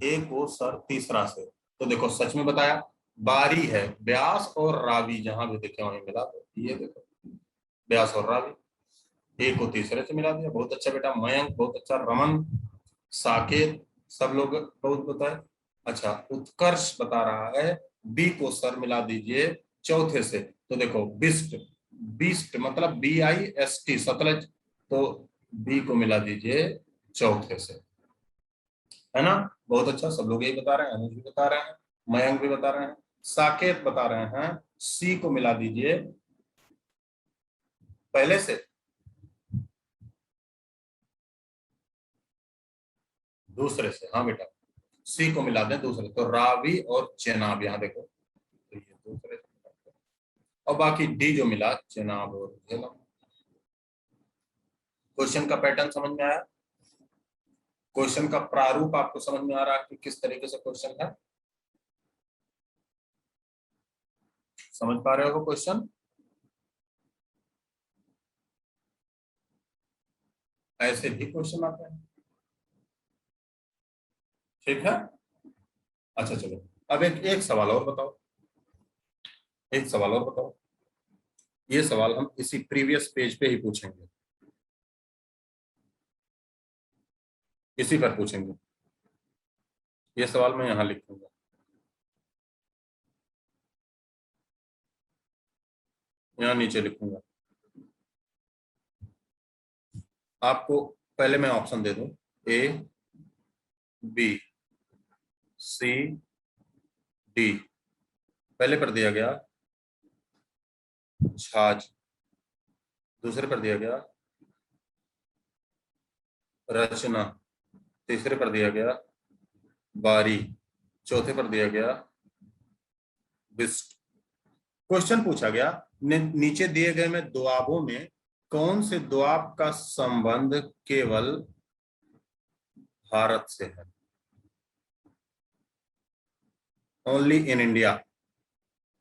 ए को सर तीसरा से, तो देखो सच में बताया। बारी है, व्यास और रावी जहां भी देखे वहीं मिला दो। ये देखो व्यास और रावी, ए को तीसरे से मिला दिया। बहुत अच्छा बेटा मयंक, बहुत अच्छा। रमन, साकेत, सब लोग बहुत बताए। अच्छा उत्कर्ष बता रहा है बी को सर मिला दीजिए चौथे से, तो देखो बिस्ट, बिस्ट मतलब BIST सतलज, तो बी को मिला दीजिए चौथे से, है ना। बहुत अच्छा, सब लोग यही बता रहे हैं, अनुज भी बता रहे हैं, मयंक भी बता रहे हैं, साकेत बता रहे हैं सी को मिला दीजिए पहले से, दूसरे से। हाँ बेटा सी को मिला दें दूसरे, तो रावी और चेनाब, यहाँ देखो तो ये दूसरे से, और बाकी डी जो मिला चेनाब और झेलम। क्वेश्चन का पैटर्न समझ में आया, क्वेश्चन का प्रारूप आपको समझ में आ रहा है कि किस तरीके से क्वेश्चन है, समझ पा रहे हो क्वेश्चन। ऐसे भी क्वेश्चन आते हैं, ठीक है। अच्छा चलो अब एक एक सवाल और बताओ, एक सवाल और बताओ। ये सवाल हम इसी प्रीवियस पेज पे ही पूछेंगे, इसी पर पूछेंगे। ये सवाल मैं यहां लिखूंगा, यहाँ नीचे लिखूंगा। आपको पहले मैं ऑप्शन दे दूं, A B C D, पहले पर दिया गया छाछ, दूसरे पर दिया गया रचना, तीसरे पर दिया गया बारी, चौथे पर दिया गया बिस्ट। क्वेश्चन पूछा गया नीचे दिए गए में दुआबों में कौन से दुआब का संबंध केवल भारत से है, ओनली इन इंडिया।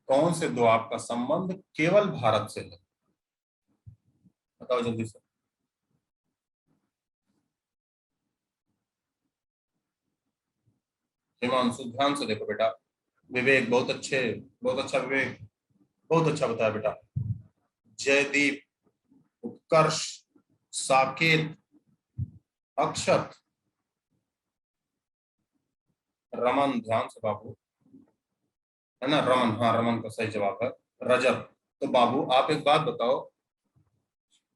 कौन से दुआब का संबंध केवल भारत से है, बताओ जल्दी से। हिमांशु ध्यान से देखो बेटा, विवेक बहुत अच्छे, बहुत अच्छा विवेक, बहुत अच्छा बताया बेटा। जयदीप, उत्कर्ष, साकेत, अक्षत, रमन, ध्यान से बाबू, है ना रमन, हाँ रमन का सही जवाब है। रजत। तो बाबू आप एक बात बताओ,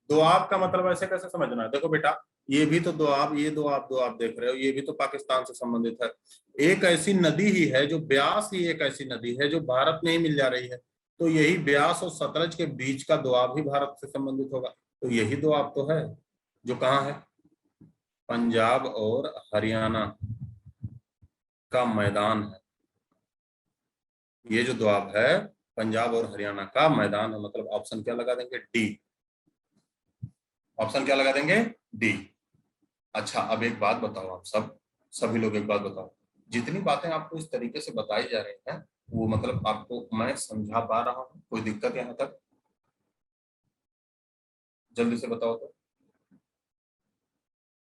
दोआब का मतलब ऐसे कैसे समझना है, देखो बेटा ये भी तो दोआब, ये दोआब देख रहे हो, ये भी तो पाकिस्तान से संबंधित है। एक ऐसी नदी ही है जो ब्यास ही एक ऐसी नदी है जो भारत में ही मिल जा रही है, तो यही ब्यास और सतलज के बीच का दोआब ही भारत से संबंधित होगा, तो यही दोआब तो है जो कहाँ है, पंजाब और हरियाणा का मैदान है। ये जो दोआब है पंजाब और हरियाणा का मैदान है, मतलब ऑप्शन क्या लगा देंगे, डी। ऑप्शन क्या लगा देंगे, डी। अच्छा अब एक बात बताओ, आप सब सभी लोग एक बात बताओ, जितनी बातें आपको इस तरीके से बताई जा रही हैं वो मतलब आपको मैं समझा पा रहा हूँ, कोई दिक्कत यहाँ तक, जल्दी से बताओ तो।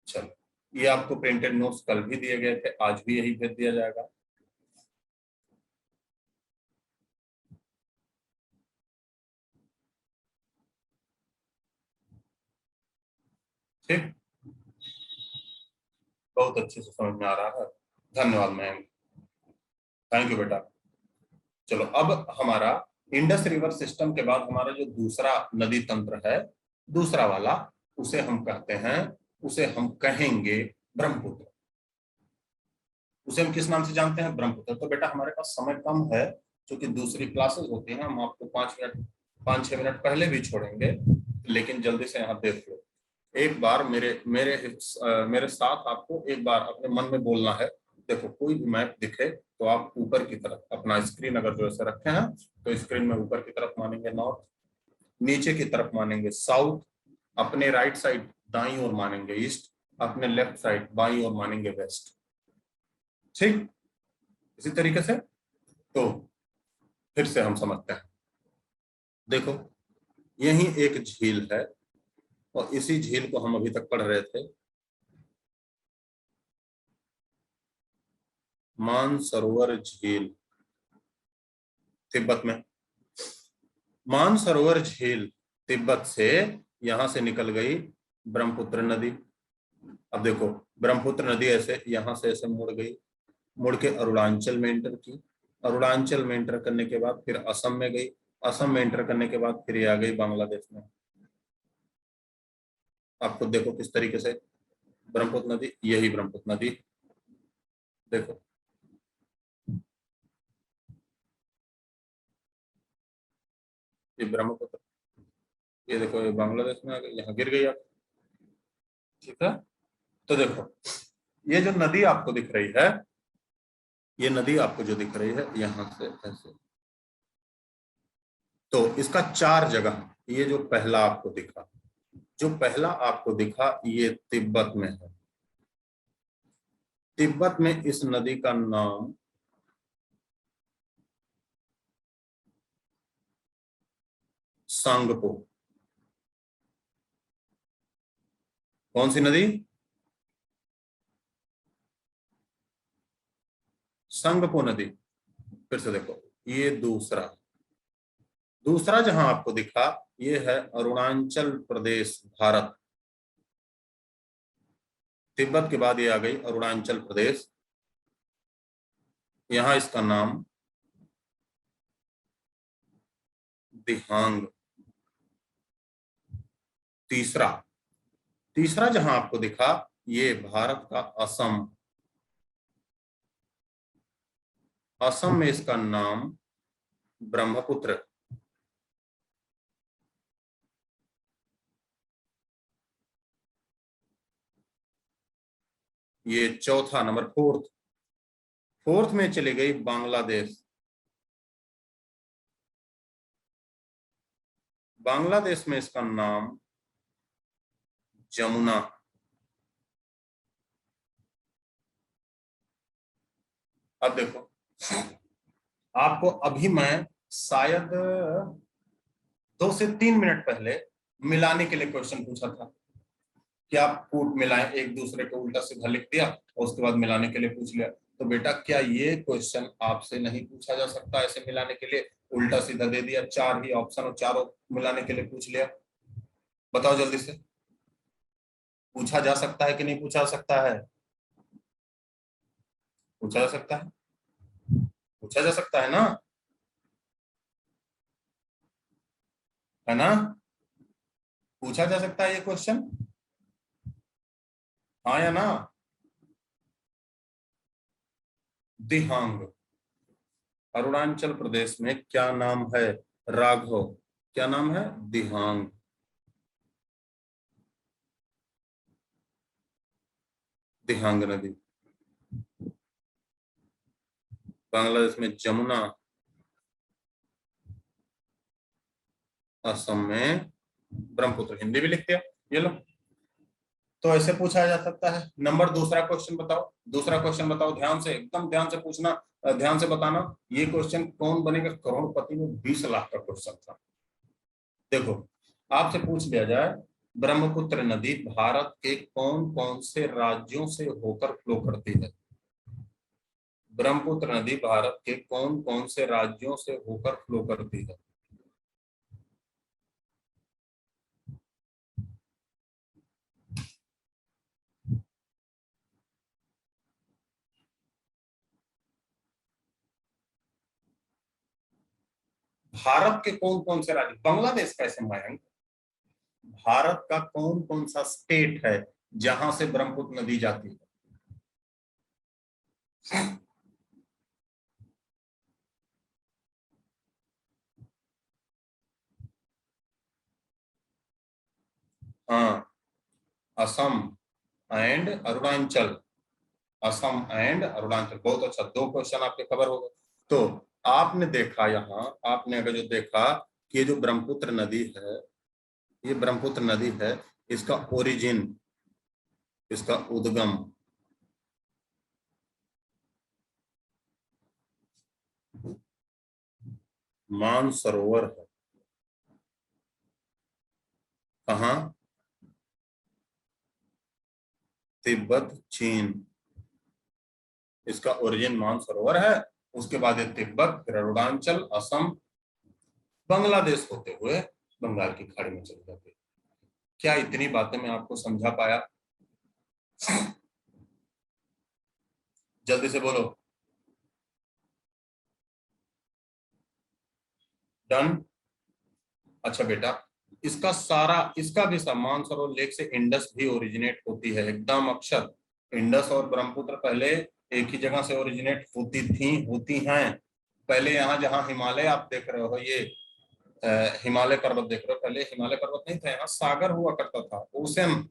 चलो ये आपको प्रिंटेड नोट्स कल भी दिए गए थे, आज भी यही भेज दिया जाएगा। ठीक, बहुत अच्छे से समझ में आ रहा है, धन्यवाद मैम, थैंक यू बेटा। चलो अब हमारा इंडस रिवर सिस्टम के बाद हमारा जो दूसरा नदी तंत्र है, दूसरा वाला, उसे हम कहते हैं, उसे हम कहेंगे ब्रह्मपुत्र। उसे हम किस नाम से जानते हैं, ब्रह्मपुत्र। तो बेटा हमारे पास समय कम है, क्योंकि दूसरी क्लासेस होती हैं, हम आपको 5 मिनट 5-6 मिनट पहले भी छोड़ेंगे, लेकिन जल्दी से यहाँ देख लो। एक बार मेरे मेरे मेरे साथ आपको एक बार अपने मन में बोलना है। देखो कोई भी मैप दिखे तो आप ऊपर की तरफ अपना स्क्रीन अगर जो ऐसे रखे हैं तो स्क्रीन में ऊपर की तरफ मानेंगे नॉर्थ, नीचे की तरफ मानेंगे साउथ, अपने राइट साइड दाईं ओर मानेंगे ईस्ट, अपने लेफ्ट साइड बाईं ओर मानेंगे वेस्ट। ठीक, इसी तरीके से। तो फिर से हम समझते हैं। देखो, यही एक झील है और इसी झील को हम अभी तक पढ़ रहे थे, मानसरोवर झील, तिब्बत में। मानसरोवर झील तिब्बत से यहां से निकल गई ब्रह्मपुत्र नदी। अब देखो, ब्रह्मपुत्र नदी ऐसे यहां से ऐसे मुड़ गई, मुड़ के अरुणाचल में एंटर की, अरुणाचल में एंटर करने के बाद फिर असम में गई, असम में एंटर करने के बाद फिर ये आ गई बांग्लादेश में। आप खुद देखो किस तरीके से ब्रह्मपुत्र नदी, यही ब्रह्मपुत्र नदी, देखो ये ब्रह्मपुत्र, ये देखो ये बांग्लादेश में आ गई, यहाँ गिर गई आप। ठीक है, तो देखो ये जो नदी आपको दिख रही है, ये नदी आपको जो दिख रही है यहां से ऐसे, तो इसका 4 जगह, ये जो पहला आपको दिखा, जो पहला आपको दिखा ये तिब्बत में है। तिब्बत में इस नदी का नाम सांगपो। कौन सी नदी? सांगपो नदी। फिर से देखो, ये दूसरा, दूसरा जहां आपको दिखा ये है अरुणाचल प्रदेश, भारत। तिब्बत के बाद ये आ गई अरुणाचल प्रदेश, यहां इसका नाम दिहांग। तीसरा, तीसरा जहां आपको दिखा ये भारत का असम, असम में इसका नाम ब्रह्मपुत्र। ये चौथा नंबर, फोर्थ, फोर्थ में चली गई बांग्लादेश। बांग्लादेश में इसका नाम जमुना। अब देखो, आपको अभी मैं शायद 2 से 3 मिनट पहले मिलाने के लिए क्वेश्चन पूछा था कि आप कूट मिलाएं, एक दूसरे को उल्टा सीधा लिख दिया और उसके बाद मिलाने के लिए पूछ लिया। तो बेटा क्या ये क्वेश्चन आपसे नहीं पूछा जा सकता ऐसे मिलाने के लिए? उल्टा सीधा दे दिया, 4 ही ऑप्शन और चारों मिलाने के लिए पूछ लिया। बताओ जल्दी से, पूछा जा सकता है कि नहीं पूछा जा सकता है? पूछा जा सकता है, पूछा जा सकता है ना, है ना? पूछा जा सकता है ये क्वेश्चन, हाँ या ना? दिहांग, अरुणाचल प्रदेश में क्या नाम है? राघव, क्या नाम है? दिहांग। दिहांग नदी, बांग्लादेश में जमुना, असम में ब्रह्मपुत्र। हिंदी भी लिख दिया, ये लो। तो ऐसे पूछा जा सकता है। नंबर दूसरा क्वेश्चन बताओ, दूसरा क्वेश्चन बताओ, ध्यान से, एकदम ध्यान से पूछना, ध्यान से बताना। ये क्वेश्चन कौन बनेगा करोड़पति में 20 लाख का क्वेश्चन था। देखो, आपसे पूछ लिया जाए ब्रह्मपुत्र नदी भारत के कौन कौन से राज्यों से होकर फ्लो करती है? ब्रह्मपुत्र नदी भारत के कौन कौन से राज्यों से होकर फ्लो करती है? भारत के कौन कौन से राज्य, बांग्लादेश कैसे मयंक, भारत का कौन कौन सा स्टेट है जहां से ब्रह्मपुत्र नदी जाती है? हाँ, असम एंड अरुणाचल, असम एंड अरुणाचल। बहुत अच्छा, 2 क्वेश्चन आपके कवर हो गए। तो आपने देखा यहाँ, आपने अगर जो देखा कि ये जो ब्रह्मपुत्र नदी है, ये ब्रह्मपुत्र नदी है, इसका ओरिजिन, इसका उद्गम मानसरोवर है। कहाँ? तिब्बत, चीन, इसका ओरिजिन मानसरोवर है। उसके बाद ये तिब्बत, फिर अरुणाचल, असम, बांग्लादेश होते हुए बंगाल की खाड़ी में चले जाते। क्या इतनी बातें मैं आपको समझा पाया? जल्दी से बोलो। डन? अच्छा बेटा, इसका सारा, इसका भी मानसरोवर लेक से इंडस भी ओरिजिनेट होती है, एकदम अक्षर। इंडस और ब्रह्मपुत्र पहले एक ही जगह से ओरिजिनेट होती हैं। पहले यहाँ जहाँ हिमालय आप देख रहे हो, ये हिमालय पर्वत देख रहे हो, पहले हिमालय पर्वत नहीं था, यहाँ सागर हुआ करता था, ओशन।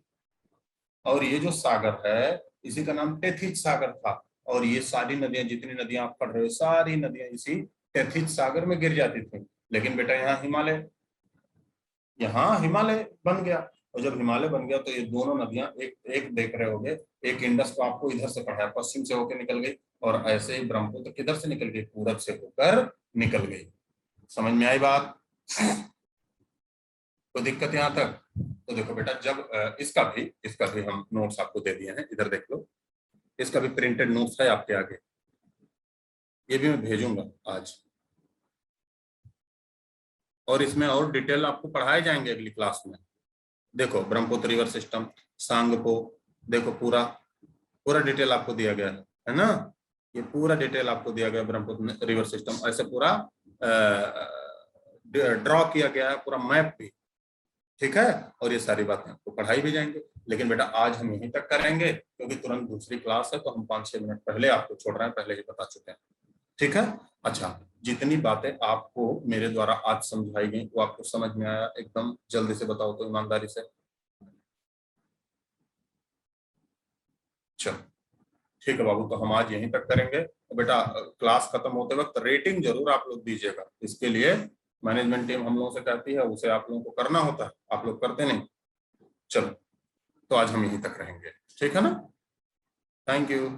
और ये जो सागर है, इसी का नाम टेथिस सागर था। और ये सारी नदियां, जितनी नदियां आप पढ़ रहे हो, सारी नदियां इसी टेथिस सागर में गिर जाती थी। लेकिन बेटा यहाँ हिमालय बन गया। और जब हिमालय बन गया तो ये दोनों नदियां एक एक देख रहे होंगे। एक इंडस को आपको इधर से पढ़ा है, पश्चिम से होकर निकल गई, और ऐसे ही ब्रह्मपुत्र किधर से निकल गई? पूरब से होकर निकल गई। समझ में आई बात? कोई दिक्कत यहाँ तक? तो देखो बेटा, जब इसका भी हम नोट्स आपको दे दिए हैं, इधर देख लो, इसका भी प्रिंटेड नोट्स है आपके आगे, ये भी मैं भेजूंगा आज। और इसमें और डिटेल आपको पढ़ाए जाएंगे अगली क्लास में। देखो ब्रह्मपुत्र रिवर सिस्टम, सांगपो, देखो पूरा पूरा डिटेल आपको दिया गया है ना? ये पूरा डिटेल आपको दिया गया ब्रह्मपुत्र रिवर सिस्टम, ऐसे पूरा ड्रॉ किया गया है, पूरा मैप भी। ठीक है? और ये सारी बातें आपको पढ़ाई भी जाएंगे। लेकिन बेटा आज हम यहीं तक करेंगे, क्योंकि तुरंत दूसरी क्लास है, तो हम 5-6 मिनट पहले आपको छोड़ रहे हैं, पहले ही बता चुके हैं। ठीक है? अच्छा, जितनी बातें आपको मेरे द्वारा आज समझाई गई वो आपको समझ में आया एकदम? जल्दी से बताओ तो, ईमानदारी से। चलो ठीक है बाबू, तो हम आज यहीं तक करेंगे। तो बेटा क्लास खत्म होते वक्त रेटिंग जरूर आप लोग दीजिएगा, इसके लिए मैनेजमेंट टीम हम लोगों से कहती है, उसे आप लोगों को करना होता है, आप लोग करते नहीं। चलो, तो आज हम यहीं तक रहेंगे, ठीक है ना? Thank you.